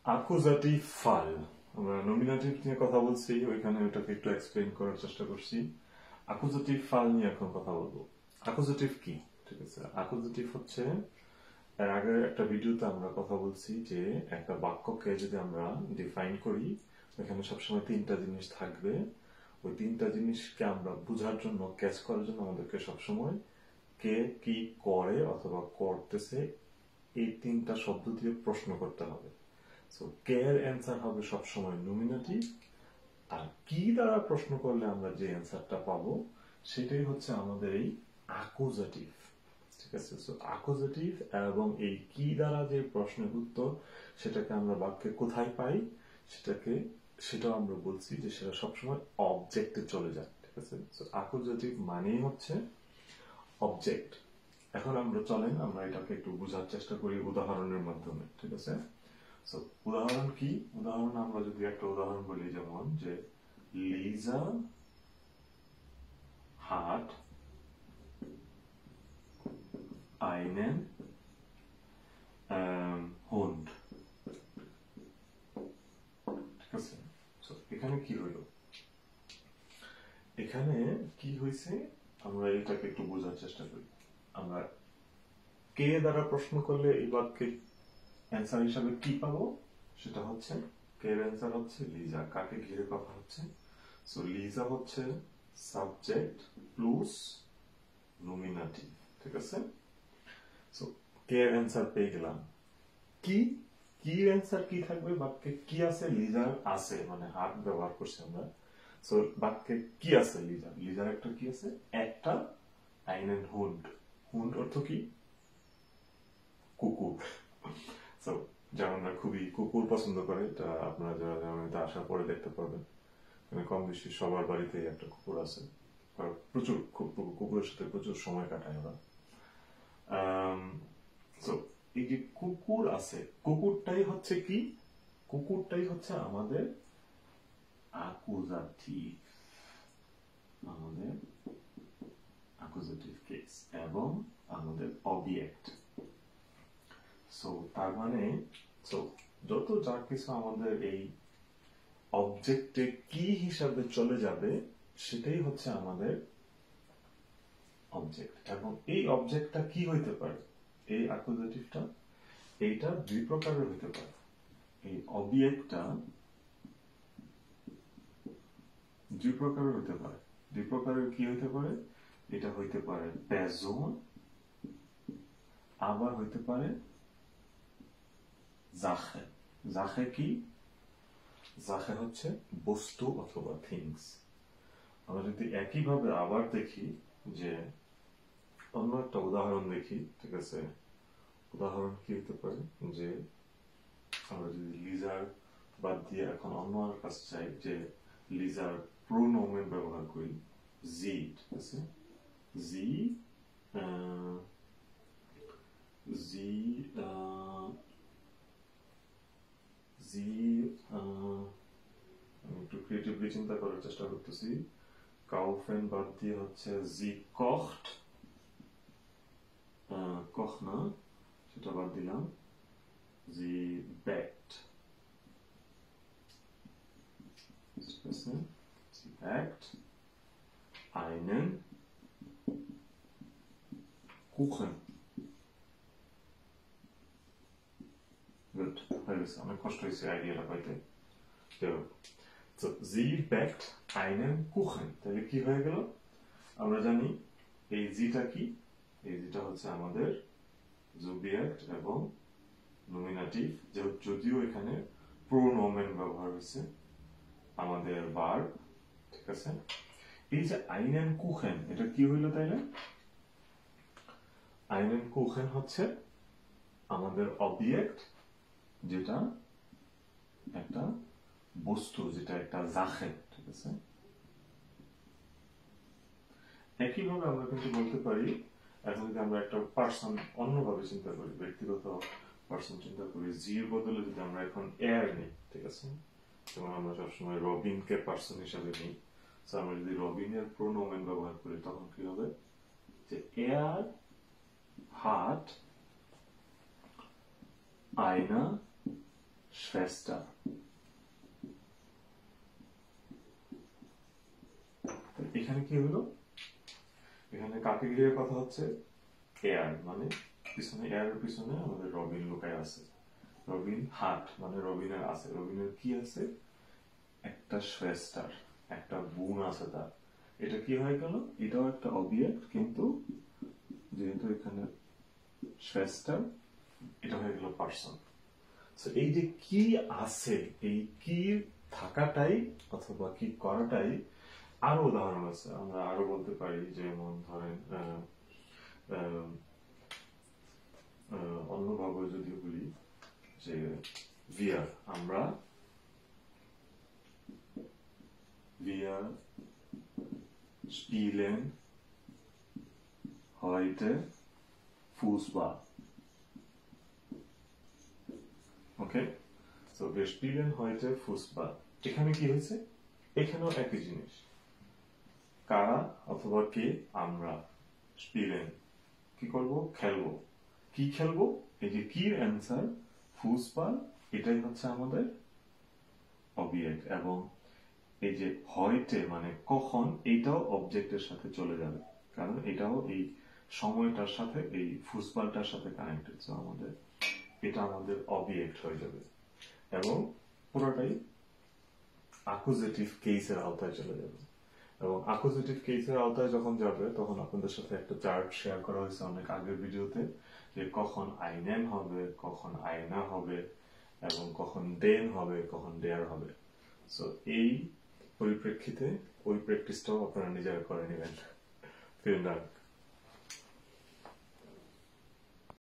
অ্যাকুজাটিভ ফাল, আমরা নমিনেটিভ নিয়ে কথা বলছি, ওইখানে ওটাকে একটু এক্সপ্লেইন করার চেষ্টা করছি। অ্যাকুজাটিভ ফাল নিয়ে এখন কথা বলবো। অ্যাকুজাটিভ কি? ঠিক আছে, অ্যাকুজাটিভ হচ্ছে, এর আগে একটা ভিডিওতে আমরা কথা বলছি যে একটা বাক্যকে যদি আমরা ডিফাইন করি, ওখানে সবসময় তিনটা জিনিস থাকবে। ওই তিনটা জিনিসকে আমরা বোঝার জন্য, ক্যাচ করার জন্য আমাদেরকে সবসময় কে কি করে অথবা করতেছে এই তিনটা শব্দ দিয়ে প্রশ্ন করতে হবে। সো কে এর অ্যান্সার হবে সবসময় নমিনেটিভ, আর কি দ্বারা প্রশ্ন করলে আমরা যে অ্যান্সারটা পাবো সেটাই হচ্ছে আমাদের এই অ্যাকুজাটিভ। ঠিক আছে, সো অ্যাকুজাটিভ এবং এই কি দ্বারা যে প্রশ্নের উত্তর সেটাকে আমরা বাক্যে কোথায় পাই সেটাও আমরা বলছি যে সেটা সবসময় অবজেক্টে চলে যায়। ঠিক আছে, সো অ্যাকুজাটিভ মানেই হচ্ছে অবজেক্ট। এখন আমরা চলেন আমরা এটাকে একটু বোঝার চেষ্টা করি উদাহরণের মাধ্যমে। ঠিক আছে, সো উদাহরণ কি? উদাহরণ আমরা যদি একটা উদাহরণ বলি, যেমন যে লিজা hat einen Hund। ঠিক আছে, সো এখানে কি হইল, এখানে কি হয়েছে আমরা এটাকে একটু বোঝার চেষ্টা করি। আমরা কে দ্বারা প্রশ্ন করলে এই বাক্যে অ্যান্সার হিসাবে কি পাবো, সেটা হচ্ছে কে এর অ্যান্সার হচ্ছে লিজা। কাকে ঘিরে কথা হচ্ছে? সো লিজা হচ্ছে সাবজেক্ট প্লাস নমিনেটিভ। ঠিক আছে, সো কে এর অ্যান্সার পেয়ে গেলাম। কি কি অ্যান্সার কি থাকবে বাক্যে? কি আছে? লিজার আছে, মানে হাত ব্যবহার করছি আমরা। সো বাক্যে কি আছে? লিজার একটা কি আছে? একটা আইনেন হুন্ড। হুন্ড অর্থ কি? কুকুর। সো জার্মানরা খুবই কুকুর পছন্দ করে, এটা আপনারা যারা জার্মানিতে আসার পরে দেখতে পারবেন। মানে কম বেশি সবার বাড়িতেই একটা কুকুর আছে, আর প্রচুর কুকুরের সাথে প্রচুর সময় কাটায় ওরা। সো এই যে কুকুর আছে, কুকুরটাই হচ্ছে কি? কুকুরটাই হচ্ছে আমাদের অ্যাকুজাটিভ, আমাদের অ্যাকুজাটিভ কেস এবং আমাদের অবজেক্ট। সো তার মানে যত যা কিছু আমাদের এই অবজেক্টে কি হিসাবে চলে যাবে সেটাই হচ্ছে আমাদের অবজেক্ট। এবং এই অবজেক্টটা কি হইতে পারে? এই অ্যাকুজাটিভটা এইটা দুই প্রকারের হইতে পারে। এই অবজেক্টটা দুই প্রকারের হইতে পারে। দুই প্রকারের কি হইতে পারে? এটা হইতে পারে পারসন, আবার হইতে পারে জাখে। জাখে কি? জাখে হচ্ছে বস্তু অথবা থিংস। আমরা যদি একইভাবে আবার দেখি, যে অন্য একটা উদাহরণ দেখি। ঠিক আছে, উদাহরণ কি হতে পারে? যে আমরা যদি লিজার বাদ দিয়ে এখন অন্য আর কাছে চাই, যে লিজার প্রোনোমেন ব্যবহার করি, জি। ঠিক আছে, জি জি জি আমি একটু ক্রিয়েটিভলি চিন্তা করার চেষ্টা করতেছি। কাউফেন বাদ দিয়ে হচ্ছে জি কখট, কখ না, সেটা বাদ দিলাম, জি backed. Sie backt einen Kuchen. Gut, হয়ে গেছে, অনেক কষ্ট হয়েছে আইডিয়াটা পাইতে। তো sie backt einen Kuchen, তাহলে কি হয়ে গেল? আমরা জানি এই জিটা কি? এই জিটা হচ্ছে আমাদের সাবজেক্ট এবং নমিনেটিভ, যদিও এখানে প্রোনোমেন ব্যবহার হয়েছে, আমাদের ভার্ব। ঠিক আছে, এই যে আইনেন কুখেন, এটা কি হইল তাইলে? আইনেন কুখেন হচ্ছে আমাদের অবজেক্ট, যেটা একটা বস্তু, যেটা একটা জাখে। ঠিক আছে, একইভাবে আমরা কিন্তু বলতে পারি, এখন যদি আমরা একটা পার্সন অন্যভাবে চিন্তা করি, ব্যক্তিগত পার্সন চিন্তা করি, জির বদলে যদি আমরা এখন এয়ার নিই। ঠিক আছে, যেমন আমরা সবসময় রবিনকে পার্সন হিসাবে নিই। আমরা যদি রবিনের প্রোনোমেন ব্যবহার করি তখন কি হবে? যে এয়ার hat eine Schwester. এখানে কি হলো, এখানে কাকে ঘিরে কথা হচ্ছে, এয়ার, মানে পিছনে এয়ারের পিছনে আমাদের রবিন লুকায় আছে, রবিন হাট মানে রবিনের আছে, রবিনের কি আছে, একটা শ্বেস্টার, একটা বোন আছে তার। এটা কি হয়ে গেল, এটাও একটা অবজেক্ট, কিন্তু যেহেতু এখানে শ্বেস্টার, এটা হয়ে গেল পার্সন। এই যে কি আছে, এই কি থাকাটাই অথবা কি করাটাই, আরো উদাহরণ আছে, আমরা আরো বলতে পারি, যেমন ধরেন অন্যভাবে যদি বলি যে wir, আমরা wir spielen heute Fußball. ওকে, so wir spielen heute Fußball. এখানে কি হয়েছে, এখানেও একই জিনিস, কারা অথবা কে, আমরা, spielen কি করব, খেলবো, কি খেলবো, এই যে কির অ্যান্সার ফুসবল, এটাই হচ্ছে আমাদের অবজেক্ট, এবং এই যে হয়তে মানে কখন, এইটাও অবজেক্টের সাথে চলে যাবে, কারণ এটাও এই সময়টার সাথে, এই ফুসবলটার সাথে কানেক্টেড, সো আমাদের এটা আমাদের অবজেক্ট হয়ে যাবে, এবং পুরোটাই অ্যাকুজেটিভ কেসের আওতায় চলে যাবে। এবং অ্যাকুজেটিভ কেসের আওতায় যখন যাবে, তখন আপনাদের সাথে একটা চার্ট শেয়ার করা হয়েছে অনেক আগের ভিডিওতে, যে কখন আইনেন হবে, কখন আয়না হবে, এবং কখন দেন হবে, কখন দেয়ার হবে। সো এই পরিপ্রেক্ষিতে ওই প্র্যাকটিসটাও আপনারা নিজেরা করে নেবেন।